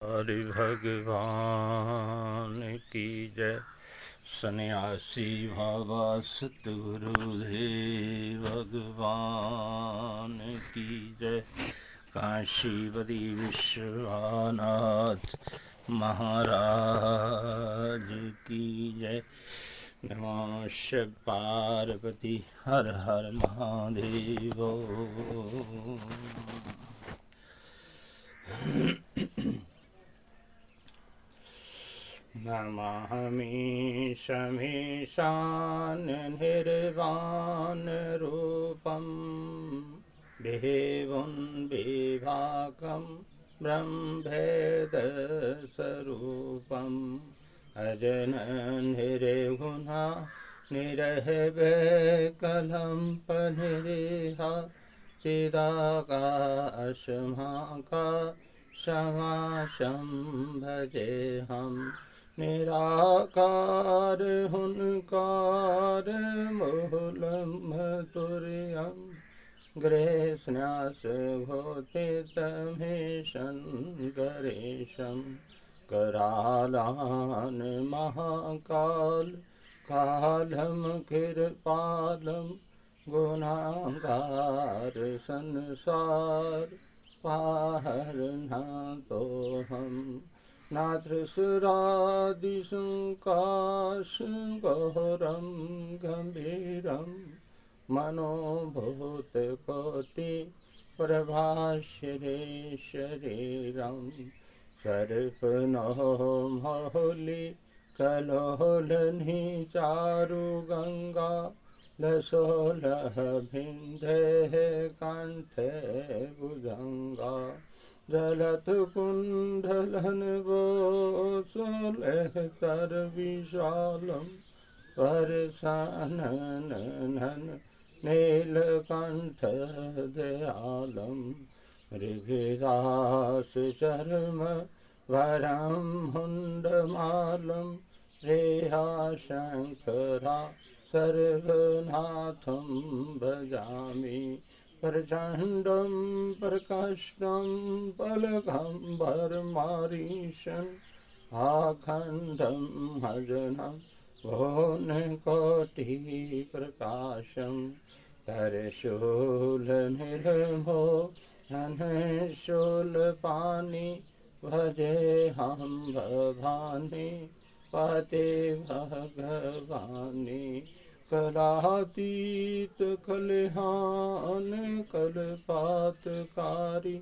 हरि भगवान की जय। सन्यासी बाबा सतगुरुदेव भगवान की जय। काशीपति विश्वनाथ महाराज की जय। नमः शिव पार्वती हर हर महादेव। नमामिशमीशान्निर्वाणरूपं विभुं ब्रह्मभेदस्वरूपम् अजननिर्गुणा निरवैकल्पनिरीहा चिदाकाशमाकाशमाशं भजेऽहं। निराकार हुंकार मूलमतुर्यं गृहस्न्यास घोषितमीशं गणेशं करालान् महाकाल कालं कृपालं गुणागार संसार पारनाथोऽहं। नाथसुरादिसुकाशगौरं गम्भीरं मनोभूतकोटिप्रभास्वरे सर्पनो मौलिकलोलनिचारुगङ्गा लसोलभिन्धेः कण्ठे भुजङ्गा जलत्कुण्डलनवोत्सलहतरविशालं परशाननं नीलकण्ठदयालं मृगदासचर्मवरं मुण्डमालं रेहाशङ्करा सर्वनाथं भजामि। प्रचण्डं प्रकाष्ठं पलकम्बरमारीशम् आखण्डं हजनं भुवनकोटिप्रकाशं करशूलनिर्मोहनशूलपाणि भजेऽहं भवानि पते भगवानि। कलातीत कलहान कल्पातकारी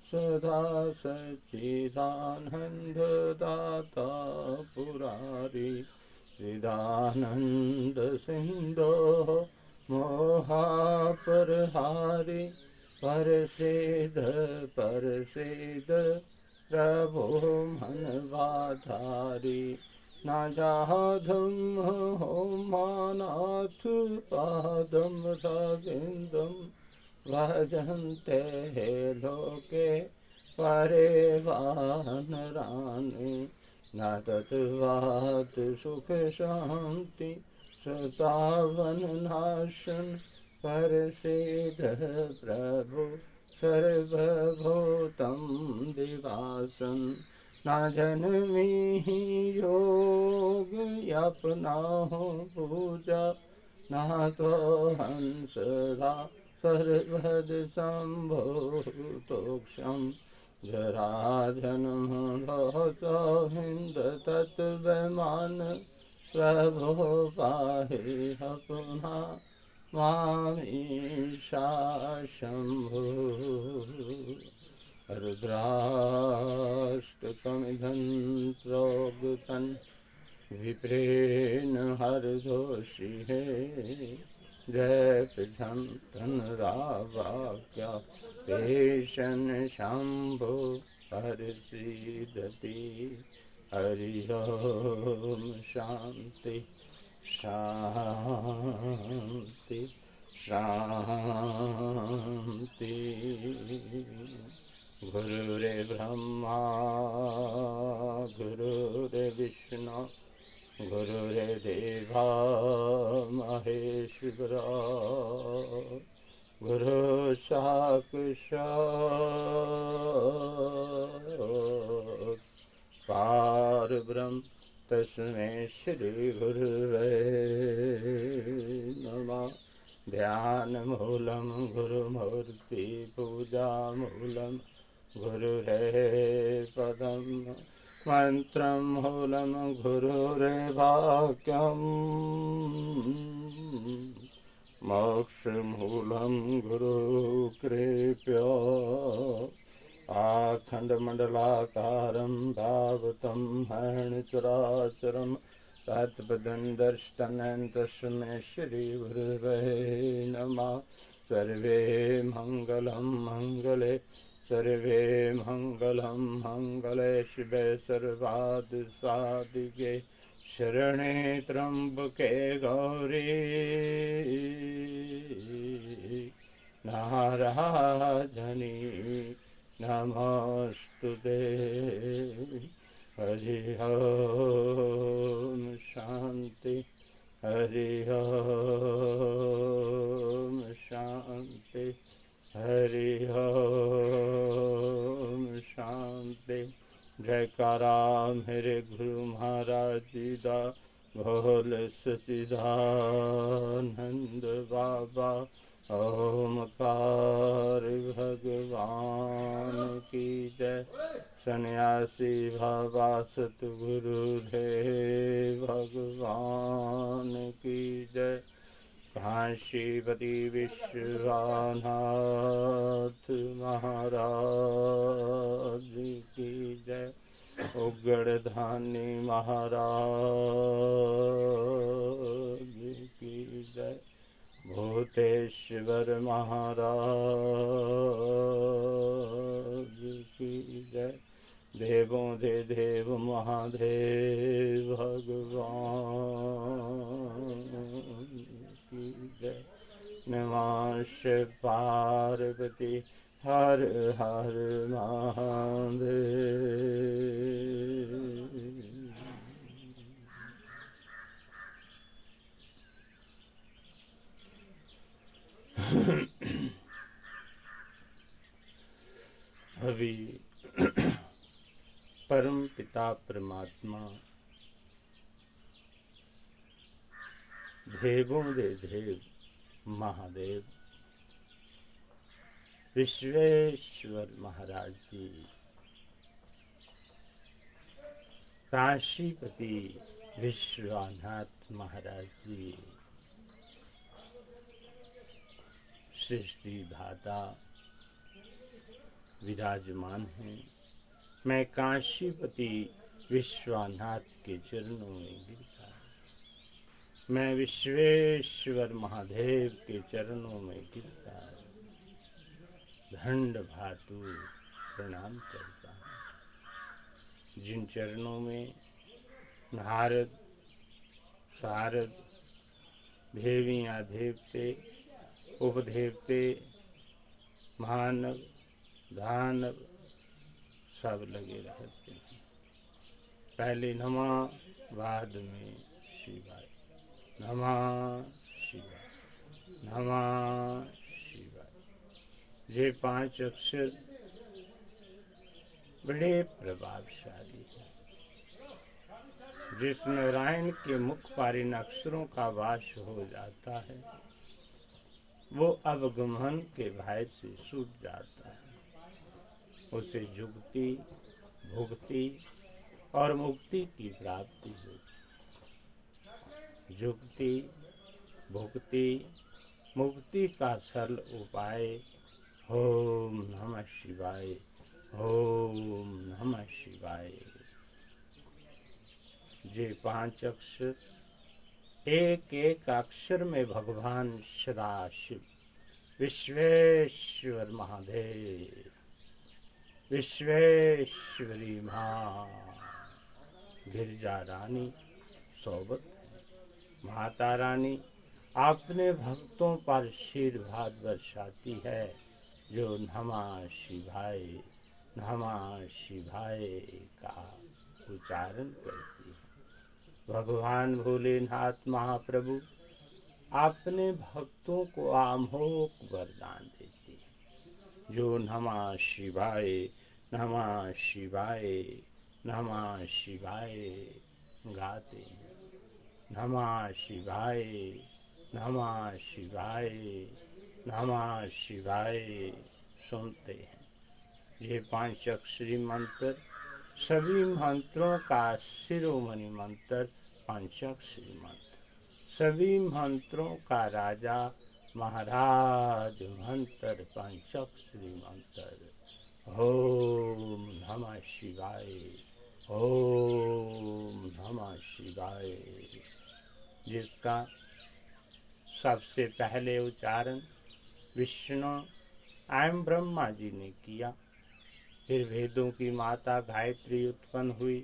सदा सच्चिदानंद दाता पुरारी। चिदानंद सिंधो मोहापरहारी परसिद प्रभो मनवाधारी। न जाधं होमानाथ पादं रविन्दं भजन्ते लोके परेवानरानि। न तत्वात् सुख शान्ति सतावननाशन परसिद्ध प्रभु सर्वभूतं दिवासन्। न जनमी योग अपनाहो पूजा न तो हंसदा सर्वद संभूतोक्षम। जराजन्म हिंद तत्वमान प्रभो पाहि पुनः मामीशा शंभु। रुद्राष्टकमिधं विप्रेण हरदोषी है जय प्रझंतन रावाक्या पेशन शंभो हरसिदति। हरि ओम शांति शांति शांति। गुरुर्ब्रह्मा गुरुर्विष्णु गुरुर्देवा महेश्वरा गुरु साक्षात् परब्रह्म तस्मै श्री गुरुवे नमः। ध्यानमूलं गुरुमूर्ति पूजामूलं गुरुरेपदं मंत्रं मूलं गुरुरेवाक्यं मोक्षमूलं गुरुकृपया आखण्डमण्डलाकारं भावतं हरणचराचरं तत्पदं दर्शनं तस्मै श्रीगुरुवे नमः। सर्वे मङ्गलं मङ्गले सर्वे मङ्गलं मङ्गले शिवे सर्वादिसादिके शरणे त्र्यम्बके गौरी नारायणी नमोस्तुते। हरि ओम शांति हरि ओम शांति हरि ओम शांति। जयकारा मेरे गुरु महाराज जी दा भोल सच्चिदानंद बाबा ओमकार भगवान की जय। सन्यासी बाबा सतगुरुदेव भगवान की जय। काशीपति विश्वनाथ महाराज की जय। उग्रधानी महाराज की जय। भूतेश्वर महाराज की जय। देवों दे देव महादेव भगवान की जय। नमः शिव पार्वती हर हर महादेव। अभी परम पिता परमात्मा देवों दे देव महादेव विश्वेश्वर महाराज जी काशीपति विश्वनाथ महाराज जी सृष्टि धाता विराजमान हैं। मैं काशीपति विश्वनाथ के चरणों में गिरता, मैं विश्वेश्वर महादेव के चरणों में गिरता दंड भातु प्रणाम करता हूँ। जिन चरणों में नारद सारद देवियाँ देवते उपदेवते मानव दानव सब लगे रहते हैं। पहले नमः बाद में शिवाय नमः शिवाय नमः शिवाय। ये 5 अक्षर बड़े प्रभावशाली हैं। जिस नारायण के मुख पारिन अक्षरों का वास हो जाता है वो अवगमन के भय से छूट जाता है। उसे जुक्ति भुक्ति और मुक्ति की प्राप्ति होती। जुक्ति भुक्ति मुक्ति का सरल उपाय ओम नमः शिवाय ओम नमः शिवाय। ये 5 अक्षर एक एक अक्षर में भगवान सदाशिव विश्वेश्वर महादेव विश्वेश्वरी माँ गिरजा रानी सोबत है। माता रानी अपने भक्तों पर आशीर्वाद बरसाती है जो नमः शिवाय का उच्चारण करती है। भगवान भोलेनाथ महाप्रभु अपने भक्तों को अमोघ वरदान देते हैं। जो नमः शिवाय नमः शिवाय गाते हैं, नमः शिवाय, नमः शिवाय, नमः शिवाय सुनते हैं। ये पांचाक्षरी मंत्र सभी मंत्रों का शिरोमणि मंत्र पांचाक्षरी मंत्र, सभी मंत्रों का राजा महाराज मंत्र पांचाक्षरी मंत्र। ओम नमः शिवाय, ओम नमः शिवाय, जिसका सबसे पहले उच्चारण विष्णु एवं ब्रह्मा जी ने किया। फिर वेदों की माता गायत्री उत्पन्न हुई,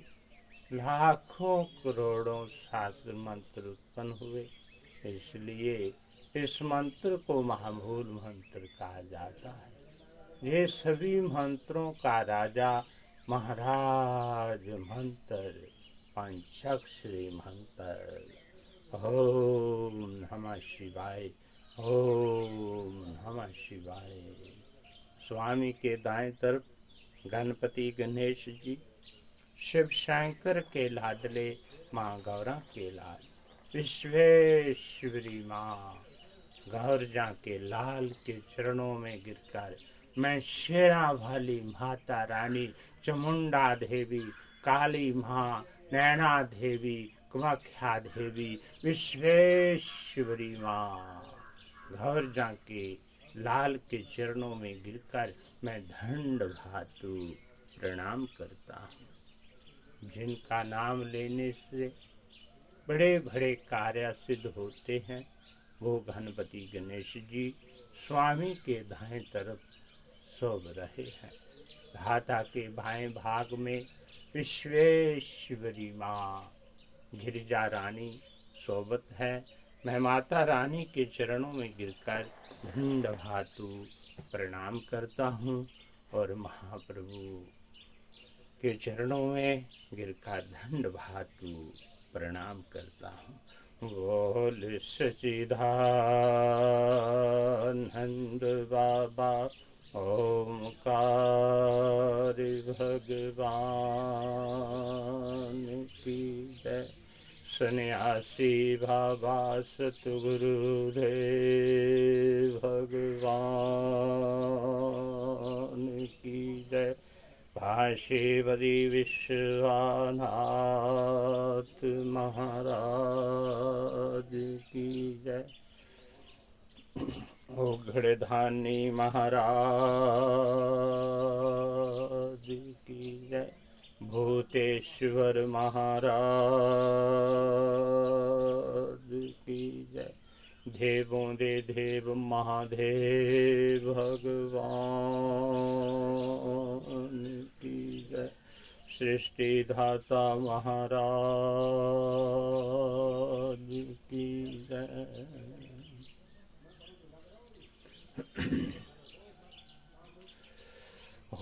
लाखों करोड़ों शास्त्र मंत्र उत्पन्न हुए, इसलिए इस मंत्र को महामूल मंत्र कहा जाता है। ये सभी मंत्रों का राजा महाराज मंत्र पंचाक्षरी मंत्र। ओम नमः शिवाय, ओम नमः शिवाय। स्वामी के दाएं तरफ गणपति गणेश जी, शिव शंकर के लाडले माँ गौरा के लाल, विश्वेश्वरी माँ गौरजा के लाल के चरणों में गिरकर मैं शेरा वाली माता रानी चामुंडा देवी, काली माँ, नैना देवी, कामाख्या देवी, विश्वेश्वरी माँ गौरजा के लाल के चरणों में गिरकर मैं दंड धातु प्रणाम करता हूँ। जिनका नाम लेने से बड़े बड़े कार्य सिद्ध होते हैं, वो गणपति गणेश जी स्वामी के दाएं तरफ शोभ रहे हैं। धाता के बाएं भाग में विश्वेश्वरी माँ गिरिजा रानी शोभत है। मैं माता रानी के चरणों में गिरकर दंड धातु प्रणाम करता हूँ और महाप्रभु के चरणों में गिरकर दंड धातु प्रणाम करता हूँ। बोल सच्चिदानंद बाबा ओमकार भगवान की जय। सन्यासी बाबा सतगुरुदेव भगवान की जय। भाष्यवदी विश्वनाथ महाराज की जय। घड़धानी महाराज की जय। भूतेश्वर महाराज की जय। देवों दे देव महादेव भगवान की जय। सृष्टि धाता महाराज की जय।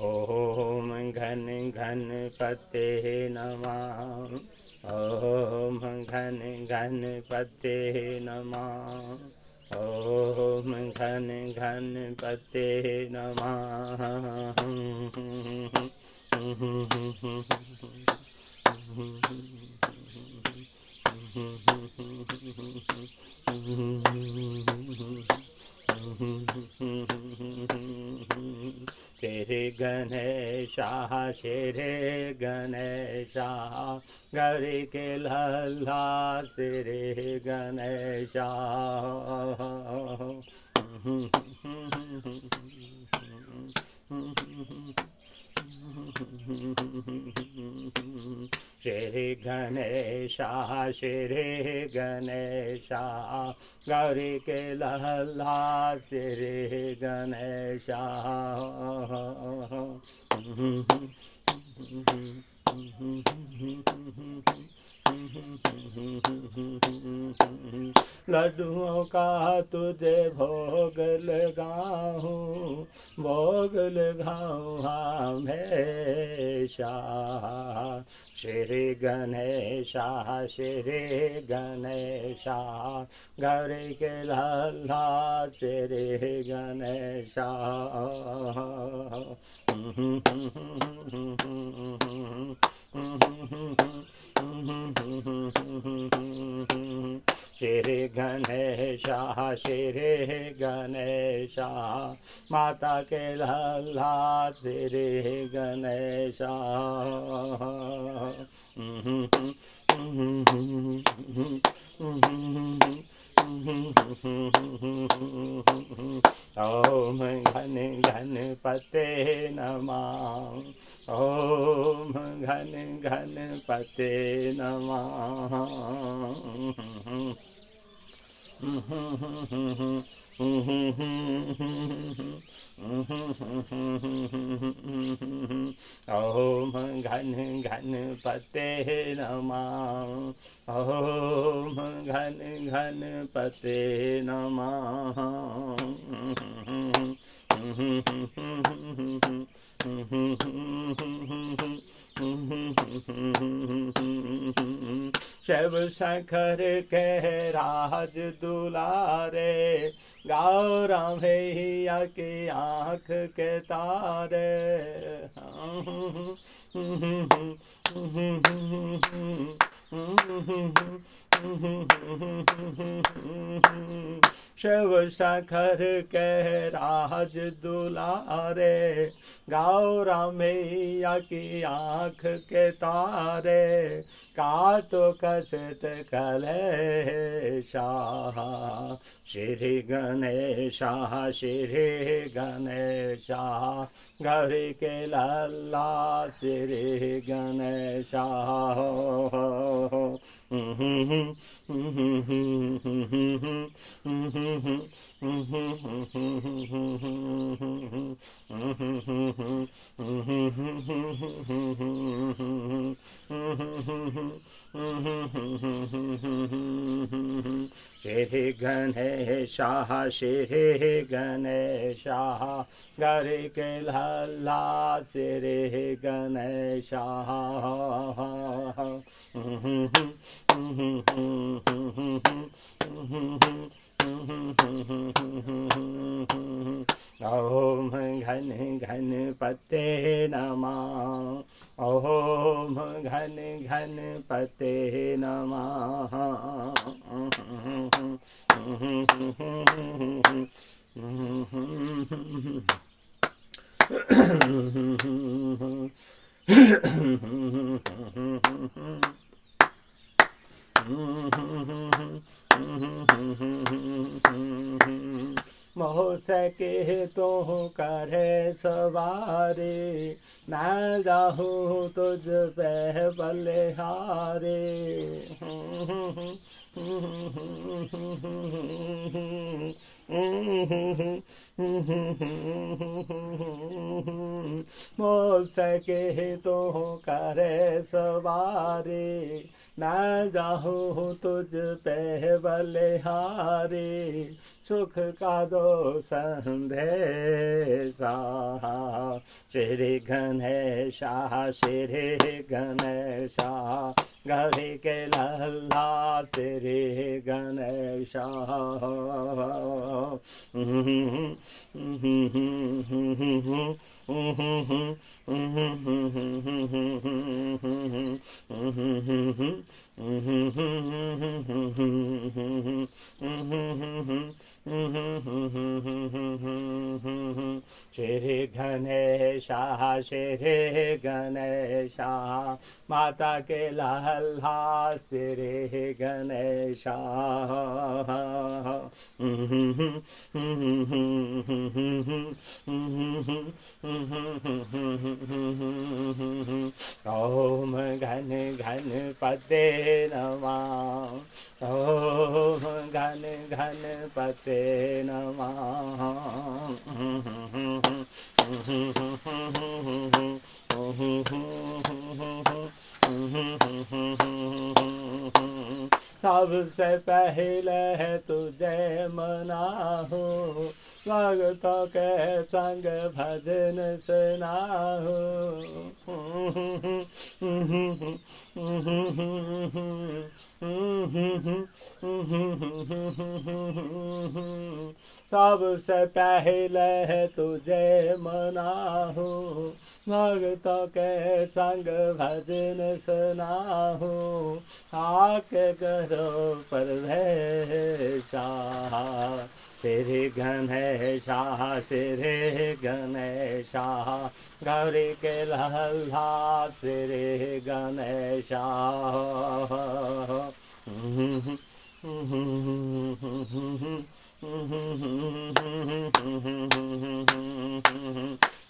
ओम घन घन पते नमः, ओम घन घन पते नमः, ओम घन घन पते नमः। तेरे गणेशा शेरे गणेशा गौरी के लल्ला तेरे गणेशा। श्री गणेशा श्री गणेशा गौरी के लल्ला श्री गणेशा। लड्डुओं का तुझे भोग लगाऊं, भोग लगाऊं हमेशा। श्री गणेशा श्री गणेशा गौरी के लल्ला श्री गणेशा श्री गणेशा श्री गणेशा माता के लल्ला श्री गणेशा ओम घन गणपते नमः ओम घन गणपते नमः ओम घन गणपते नमः ओम घन गणपते नमः शिव शंकर के राज दुलारे गौरा मैया की आँख के तारे शिव शंकर के राज दुलारे गौरा मैया की आँख के तारे काटो कष्ट कलेशा श्री गणेशा श्री गणेशा गौरी के लल्ला श्री गणेशा श्री गणेशा श्री गणेशा गौरी के लल्ला श्री गणेशा ओम घन गणपते नमः ओम घन गणपते नमः मोह सके तो करे सवारे मैं जाहूँ तुझ पे बलिहारे मोह सके तो करे सवारे मैं जाहूँ तुझ पे बलिहारे सुख का दो संदेशा श्री गणेशा श्री गणेशा गौरी के लल्ला श्री गणेशा श्री गणेशा श्री गणेशा माता के लल्ला श्री गणेशा ओम घन गणपते नमः ओम घन गणपते नमः सबसे पहले है तुझे मनाहू, भक्तों के संग भजन सुनाहू। सबसे पहले है तुझे मनाहू, भक्तों के संग भजन सुनाहू। आके करो प्रवेशा, श्री गणेशा श्री गणेशा, गौरी के लल्ला श्री गणेशा।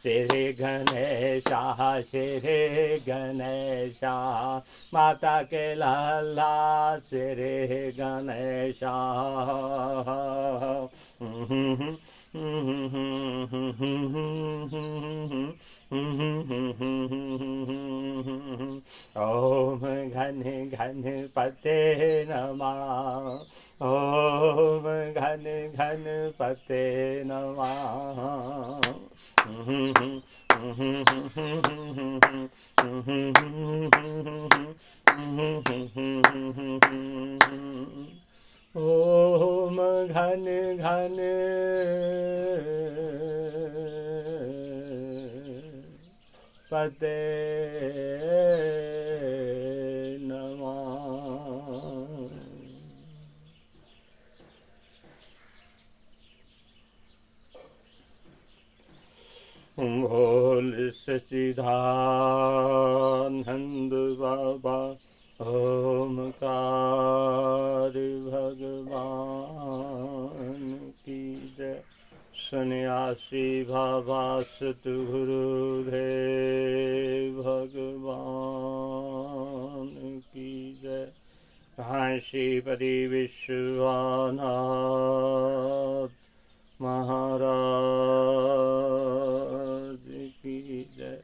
श्री गणेशा श्री गणेशा, माता के लल्ला श्री गणेशा। ओम घन घन पते नमः, ओम घन घन पते नमः। ओम घन घन पते नमः। बोल सच्चिदानंद बाबा ओमकार भगवान की जय। सन्यासी बाबा सतगुरुदेव भगवान की जय। काशीपति विश्वनाथ महाराज की जय।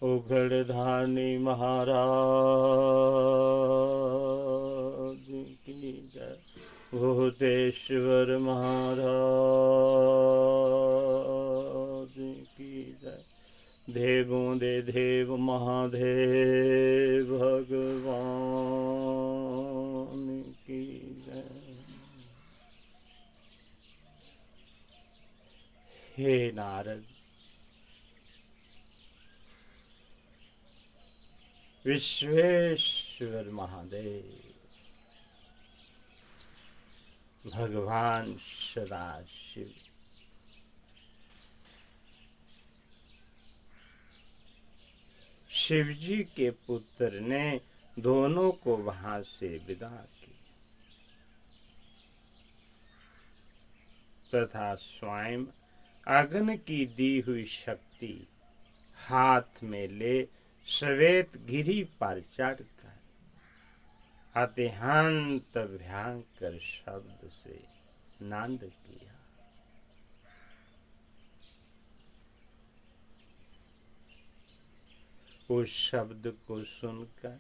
उघड़धानी महाराज की जय। भूतेश्वर महाराज की जय। देवों दे देव महादेव भगवान की जय। हे नारद, विश्वेश्वर महादेव, भगवान सदाशिव, शिवजी के पुत्र ने दोनों को वहां से विदा किया तथा स्वयं अग्नि की दी हुई शक्ति हाथ में ले श्वेत गिरी पर चढ़कर अत्यंत भयंकर शब्द से नंद किया। उस शब्द को सुनकर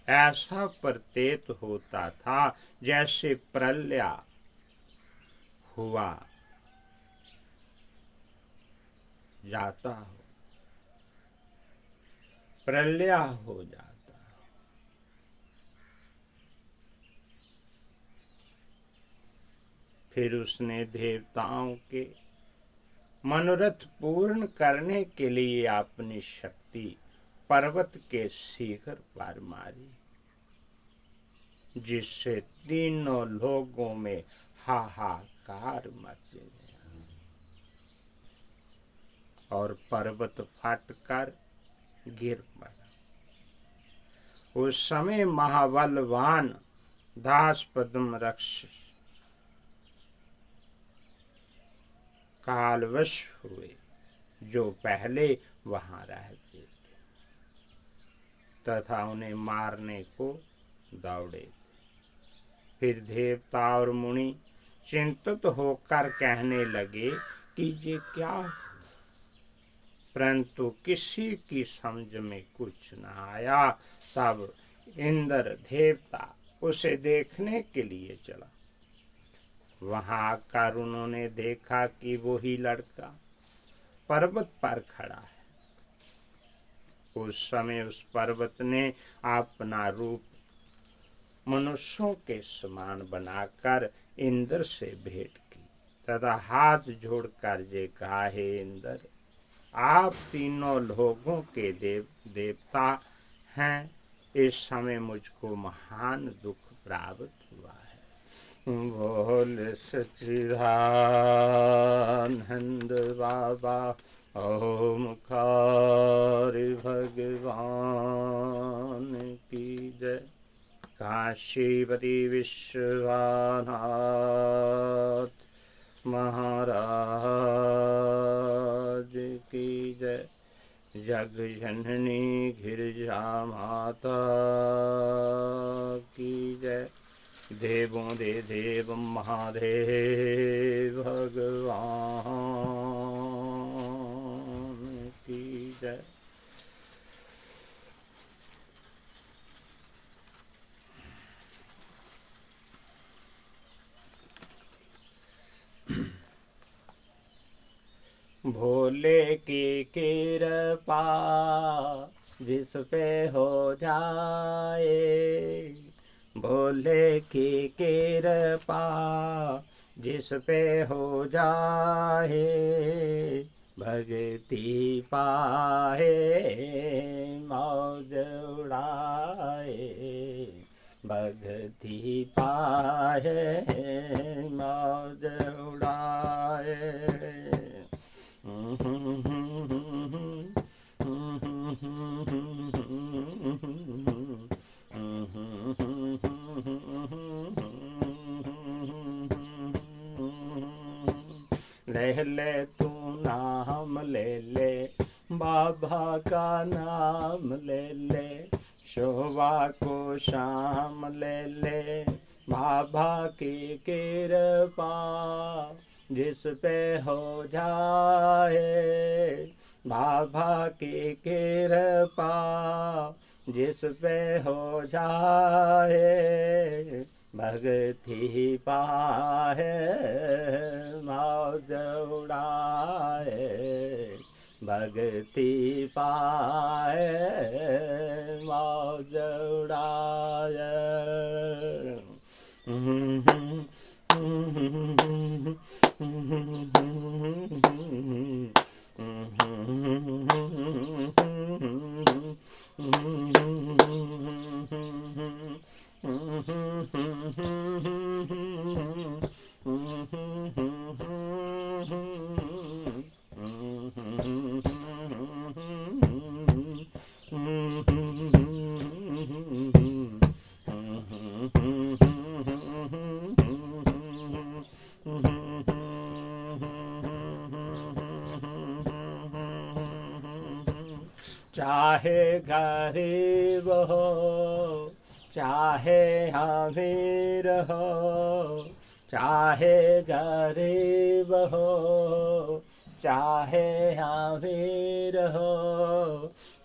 ऐसा प्रतीत होता था जैसे प्रलय हुआ जाता हो, प्रलय हो जाता। फिर उसने देवताओं के मनोरथ पूर्ण करने के लिए अपनी शक्ति पर्वत के शिखर पर मारी, जिससे तीनों लोगों में हाहाकार मच गया और पर्वत फटकर गिर पड़ा। उस समय महाबलवान दास पद्म राक्षस कालवश हुए, जो पहले वहां रहते थे तथा उन्हें मारने को दौड़े थे। फिर देवता और मुनि चिंतित होकर कहने लगे कि ये क्या हुआ, परंतु किसी की समझ में कुछ न आया। तब इंद्र देवता उसे देखने के लिए चला। वहां आकर उन्होंने देखा कि वही लड़का पर्वत पर खड़ा है। उस समय उस पर्वत ने अपना रूप मनुष्यों के समान बनाकर इंद्र से भेंट की तथा हाथ जोड़कर ये कहा, हे इंद्र, आप तीनों लोगों के देवता हैं। इस समय मुझको महान दुख प्राप्त हुआ है। बोल सच्चिदानंद बाबा ओमकार भगवान की जय। काशीपति विश्वनाथ महाराज की जय। जग जननी गिरिजा माता की जय। देवों दे देव महादेव भगवान की जय। भोले की कृपा जिस पे हो जाए, भोले की कृपा जिस पे हो जाए, भक्ति पाए मौज उड़ाए, भक्ति पाए मौज उड़ाए। ले ले तू नाम ले ले, बाबा का नाम ले ले, शोभा को शाम ले ले, बाबा की कृपा जिस पे हो जाए, बाबा की कृपा जिस पे हो जाए, भक्ति पाए मौज उड़ाए, भक्ति पाए मौज उड़ाए। चाहे गरीब हो चाहे अमीर हो, चाहे गरीब हो चाहे अमीर हो,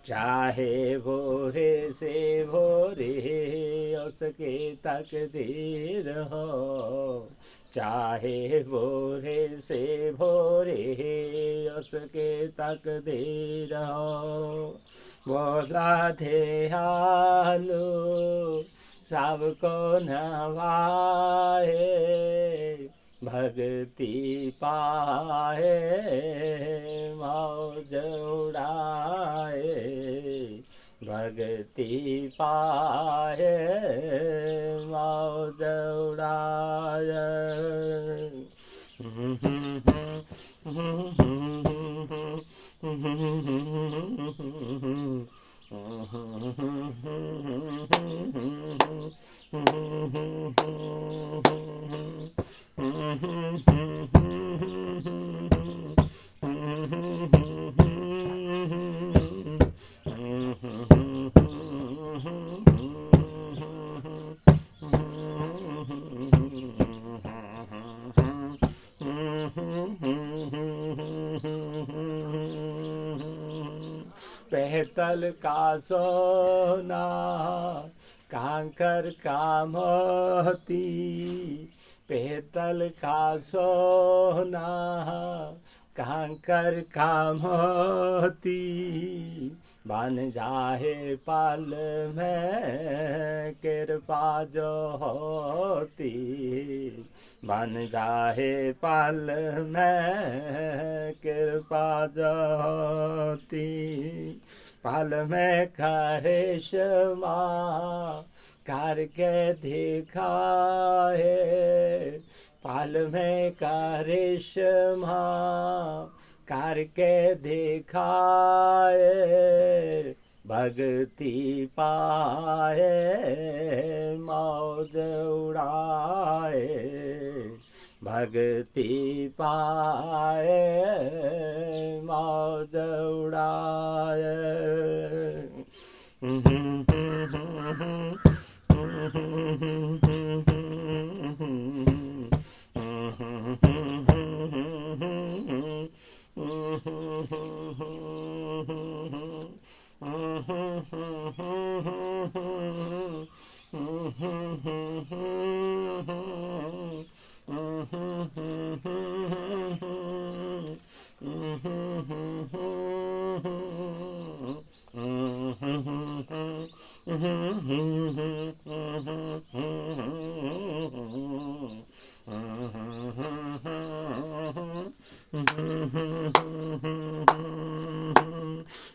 चाहे भोरे से भोरे उसकी तकदीर हो, चाहे भोरे से भोरे उसकी तकदीर हो। बोला ध्यानु सबको नवाए, भक्ति पाए मौज उड़ाए, भक्ति पाए मौज उड़ाए। पहतल का सोना कांकर का मोती पेतल का सोना, कांकर का मोती बन जाए पल में कृपा जो होती, बन जाए पल में कृपा जो होती, पल में करिश्मा करके दिखाए, पल में करिश्मा करके दिखाए, भक्ति पाए मौज उड़ाए, भक्ति पाए मौज उड़ाए।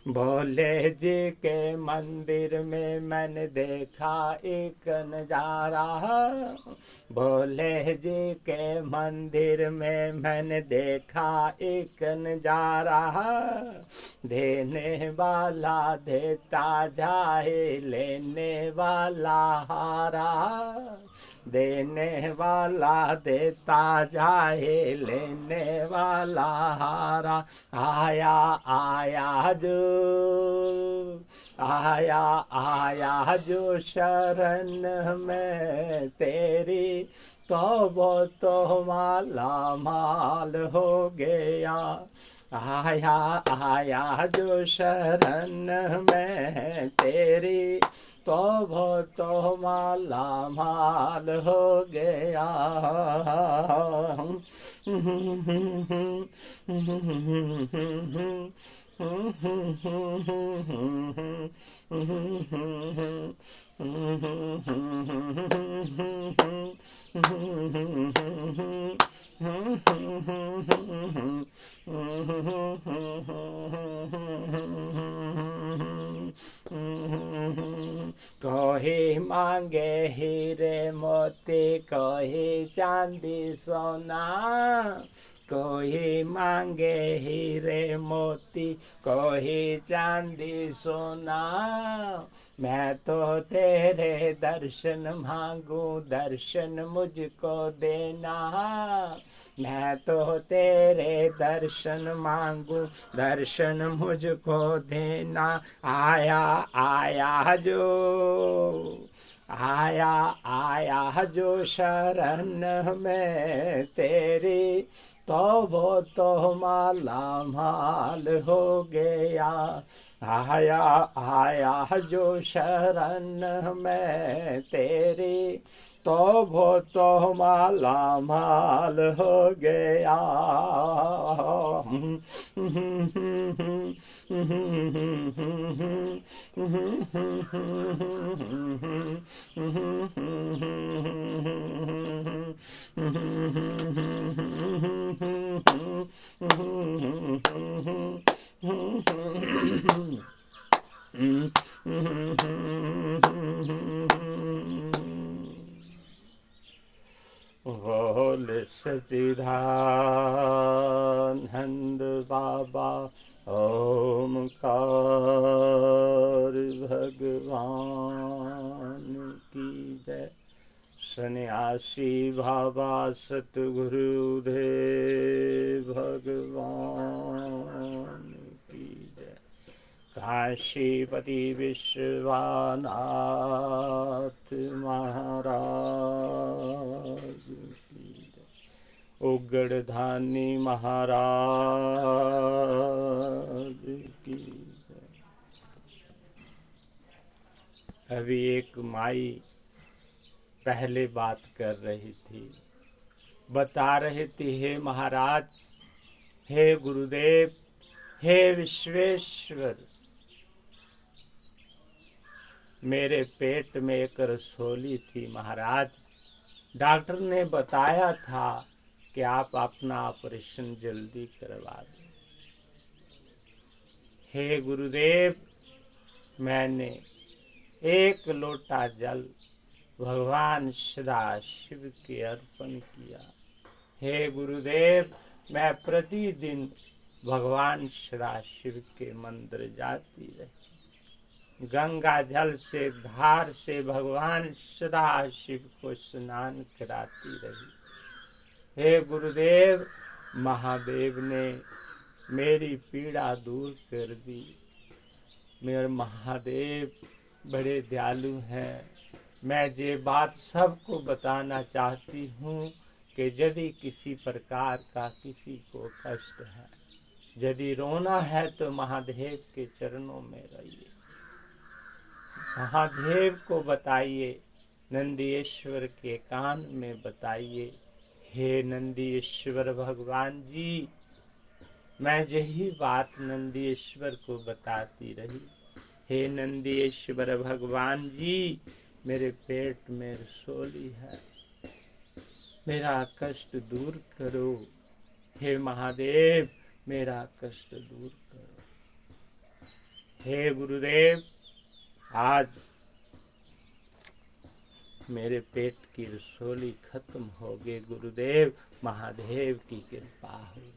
भोले जी के मंदिर में मैंने देखा एक नजारा, भोले जी के मंदिर में मैंने देखा एक नजारा, देने वाला देता जाए लेने वाला हारा, देने वाला देता जाए लेने वाला हारा, आया आया जो आया आया जो शरण में तेरी, तो वो तो माला माल हो गया, आया आया जो शरण में तेरी, तो वो तो माला माल हो गया। कोई मांगे हीरे मोती, कोई चांदी सोना, कोई मांगे हीरे मोती, कोई चांदी सोना, मैं तो तेरे दर्शन मांगू दर्शन मुझको देना, मैं तो तेरे दर्शन मांगू दर्शन मुझको देना, आया आया जो आया आया जो शरण में तेरी, तो वो तो माला माल हो गया, आया आया जो शरण में तेरी, तो वो तो माला माल हो गया। बोल सच्चिदानंद बाबा ओमकार भगवान की जय। सन्यासी बाबा सतगुरुदेव भगवान की जय। काशीपति विश्वनाथ महाराज की जय। उगड़धानी महाराज की जय। अभी एक माई पहले बात कर रही थी, बता रहे थे, हे महाराज, हे गुरुदेव, हे विश्वेश्वर, मेरे पेट में एक रसोली थी महाराज। डॉक्टर ने बताया था कि आप अपना ऑपरेशन जल्दी करवा दें। हे गुरुदेव, मैंने एक लोटा जल भगवान सदाशिव के अर्पण किया। हे गुरुदेव, मैं प्रतिदिन भगवान सदाशिव के मंदिर जाती रही, गंगा जल से, धार से भगवान सदाशिव को स्नान कराती रही। हे गुरुदेव, महादेव ने मेरी पीड़ा दूर कर दी। मेरे महादेव बड़े दयालु हैं। मैं ये बात सबको बताना चाहती हूँ कि यदि किसी प्रकार का किसी को कष्ट है, यदि रोना है तो महादेव के चरणों में रहिए, महादेव को बताइए, नंदीश्वर के कान में बताइए, हे नंदीश्वर भगवान जी। मैं यही बात नंदीश्वर को बताती रही, हे नंदीश्वर भगवान जी, मेरे पेट में रसोली है, मेरा कष्ट दूर करो। हे महादेव, मेरा कष्ट दूर करो। हे गुरुदेव, आज मेरे पेट की रसोली खत्म हो गई। गुरुदेव, महादेव की कृपा होगी।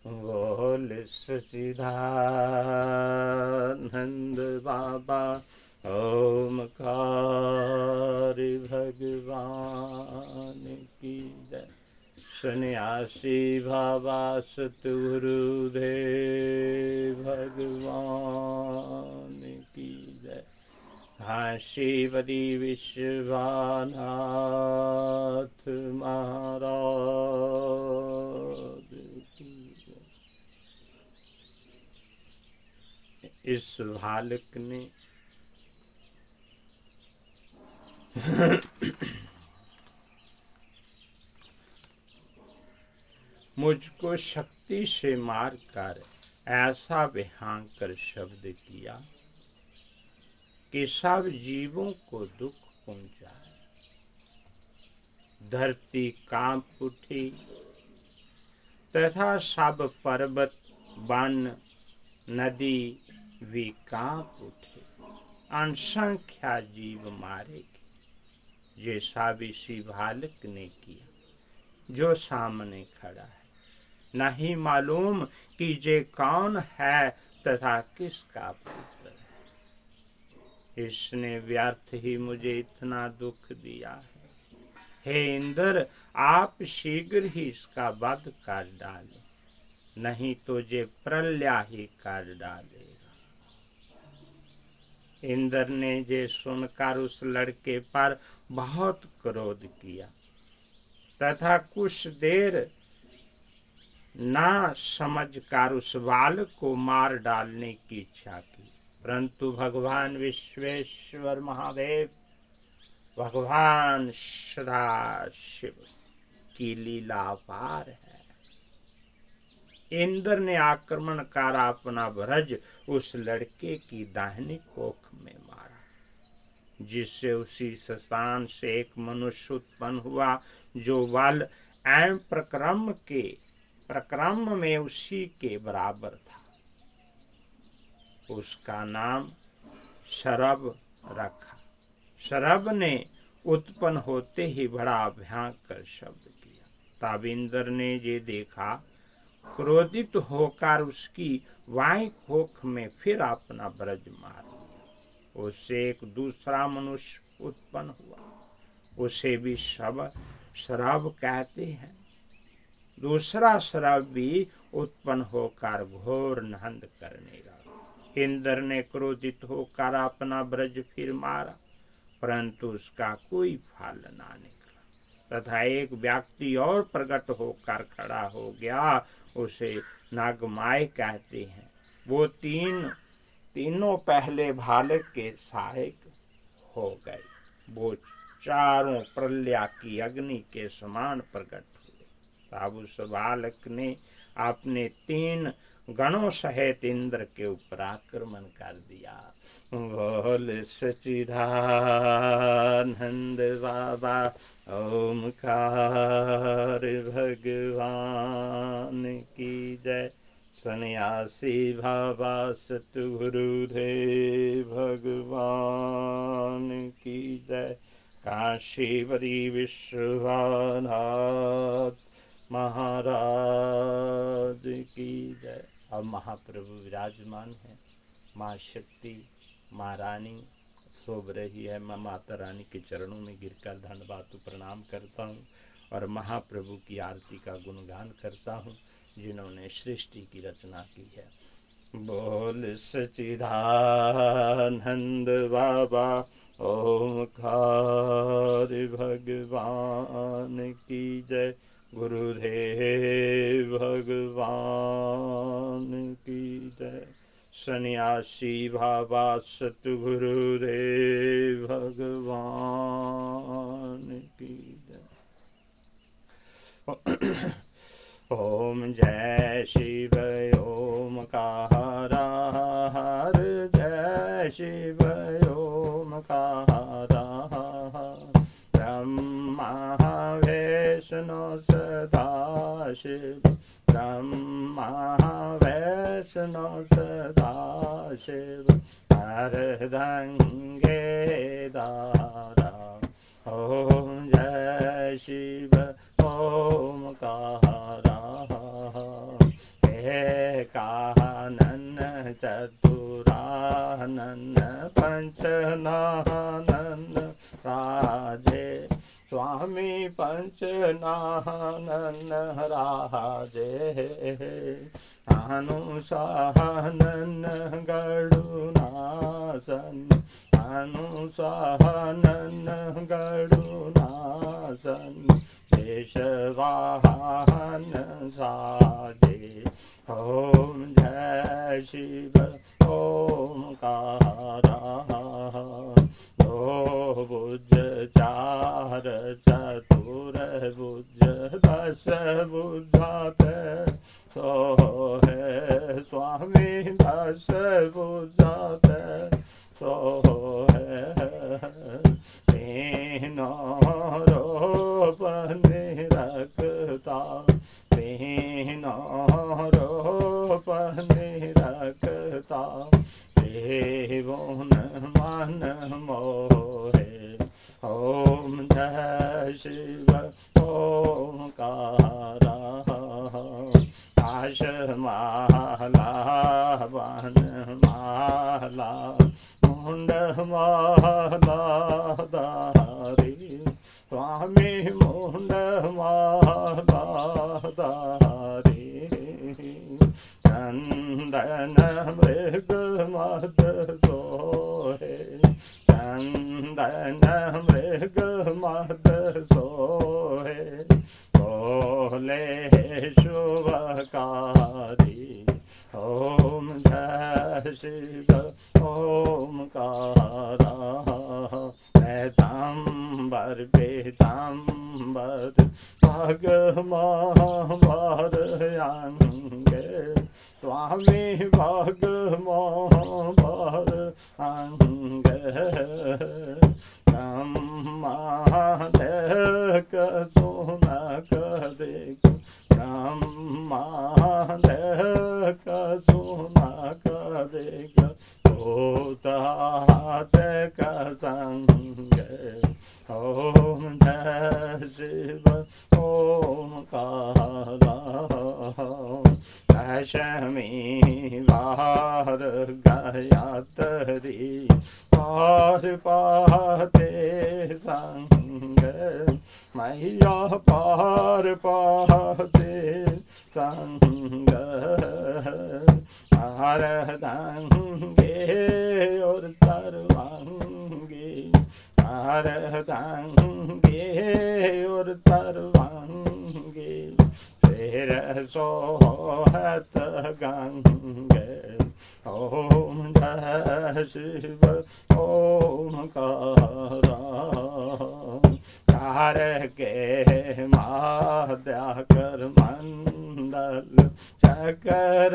बोल सच्चिदानंद बाबा ओमकार भगवान की जय। सन्यासी बाबा सतगुरुदेव भगवान की जय। काशीपति विश्वनाथ महाराज की जय। इस बालक ने मुझको शक्ति से मारकर ऐसा भयंकर शब्द किया कि सब जीवों को दुख पहुंचाए। धरती कांप उठी तथा सब पर्वत, वन, नदी भी कांप उठे। असंख्या जीव मारे गए। जैसा इसी बालक ने किया जो सामने खड़ा है। नहीं मालूम कि ये कौन है तथा किसका पुत्र है। इसने व्यर्थ ही मुझे इतना दुख दिया है। हे इंद्र, आप शीघ्र ही इसका वध कर डालें, नहीं तो ये प्रलय ही कर डालेगा। इंद्र ने ये सुनकर उस लड़के पर बहुत क्रोध किया तथा कुछ देर ना समझकर उस बालक को मार डालने की इच्छा की, परंतु भगवान विश्वेश्वर महादेव, भगवान सदाशिव की लीला अपार है। इंद्र ने आक्रमण कर अपना वज्र उस लड़के की दाहिनी कोख में मारा, जिससे उसी स्थान से एक मनुष्य उत्पन्न हुआ जो बल एवं प्रक्रम में उसी के बराबर था। उसका नाम शरभ रखा। शरभ ने उत्पन्न होते ही बड़ा भयंकर शब्द किया। तब इंद्र ने ये देखा, क्रोधित होकर उसकी वाई कोख में फिर अपना वज्र मार दिया। उससे एक दूसरा मनुष्य उत्पन्न हुआ, उसे भी शरभ कहते हैं। दूसरा शरभ भी उत्पन्न होकर घोर नंद करने लगा। इंद्र ने क्रोधित होकर अपना वज्र फिर मारा, परंतु उसका कोई फल ना निकला तथा एक व्यक्ति और प्रकट होकर खड़ा हो गया। उसे नागमाय कहते हैं। वो 3 तीनों पहले बालक के सहायक हो गए। वो चारों प्रलया की अग्नि के समान प्रकट हुए। अब उस बालक ने अपने 3 गणों सहित इंद्र के ऊपर आक्रमण कर दिया। बोल सच्चिदानंद बाबा ओमकार भगवान की जय। सन्यासी बाबा सतगुरुदेव भगवान की जय। काशीवरी विश्वनाथ महाराज की जय। अब महाप्रभु विराजमान है। माँ शक्ति, माँ रानी शोभ रही है। मैं माता रानी के चरणों में गिरकर धन्यवाद प्रणाम करता हूँ और महाप्रभु की आरती का गुणगान करता हूँ जिन्होंने सृष्टि की रचना की है। बोल सच्चिदानंद बाबा ओमकार भगवान की जय। गुरुदेव भगवान की जय। सन्यासी बाबा सतगुरुदेव भगवान की जय। ओम जय शिव ओमकार जय शिव ओमकार। ब्रह्मा वैष्णो सदाशिव, ब्रह्मा वैष्णो सदाशिव, अर्धंगे दारा। ओम जय शिव ओमकार। एकानन चतुरानन पंचनानन राजे, स्वामी पंचनानन राजे। अनुसानन गरुणासन, अनुसानन गरुणासन, केशवाहन साजे। ओम जय शिव ओमकार। दो भुज चार चतुर भुज दश भुजाते, सो है स्वामी दश भुजाते, सो है। तीनों रूप निरखता, तीनों रूप निरखता, त्रिभुवन मन मोहे। ओम जय शिव ओमकार। आश माला वन माला, मुंड माला धारी, स्वामी मुंड माला धारी। चंदन मृग मद सोहे, चंदन मृग मद सोहे, बोले शुभकारी। ओम जय शिव ओमकार। पीताम्बर पीताम्बर भगमांबर अंगे, स्वामी भगमांबर अंगे। ब्रह्मा देख सुनक देख, ब्रह्मा देख सुनक देख, भूतात का संग। ओम जय शिव ओमकार। दशमी बार गायत्री पार पाते संग, मैया पार पाते संग। अर्धंगे और तरवांगे, अर्धंगे और तरवांगे, सिर सोहत गंगे। ओम जय शिव ओमकारा कार के माध्याकर मंडल चकर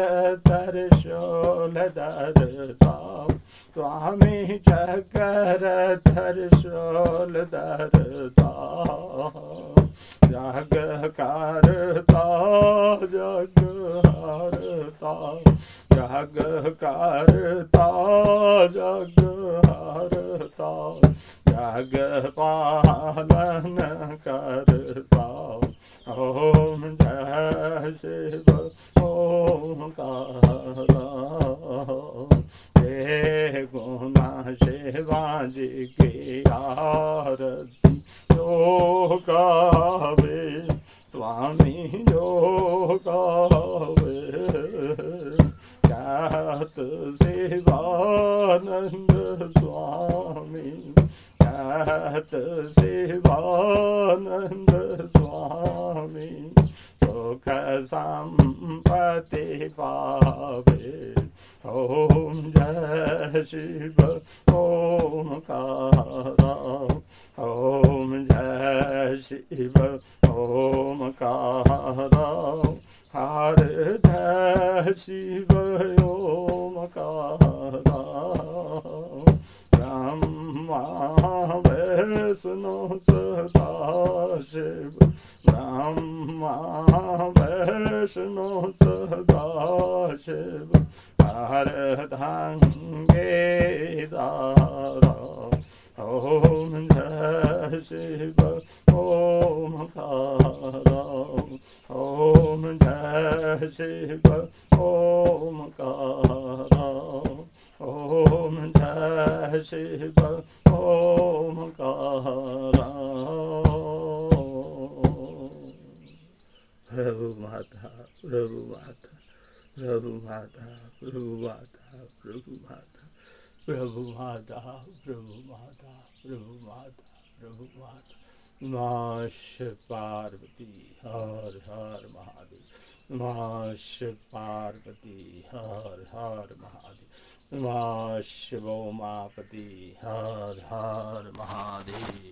त्रिशूल धरता स्वामी चकर त्रिशूल धरता जग करता जग हरता जग करता जग हरता जग पालन करता ओम जय शिव ओमकारा हे गुना शिवाजी की आरती जो गावे स्वामी जो गावे कहत शिवानंद स्वामी कहत शिवानंद स्वामी सुख संपत्ति पावे ओम जय शिव ओमकारा ओम जय शिव ओमकारा हर जय शिव ओमकारा ब्रह्मा विष्णु सदा शिव ब्रह्मा विष्णु सदा शिव हर धंगे दारा ओम जय शिव ओमकारा ओम जय शिव ओमकारा ओम जय शिव ओमकारा प्रभु माता प्रभु माता प्रभु माता प्रभु माता प्रभु माता प्रभु माता प्रभु माता प्रभु माता प्रभु माता नमः शिव पार्वती हर हर महादेव नमः शिव पार्वती हर हर महादेव नमः शिव उमापति हर हर महादेव।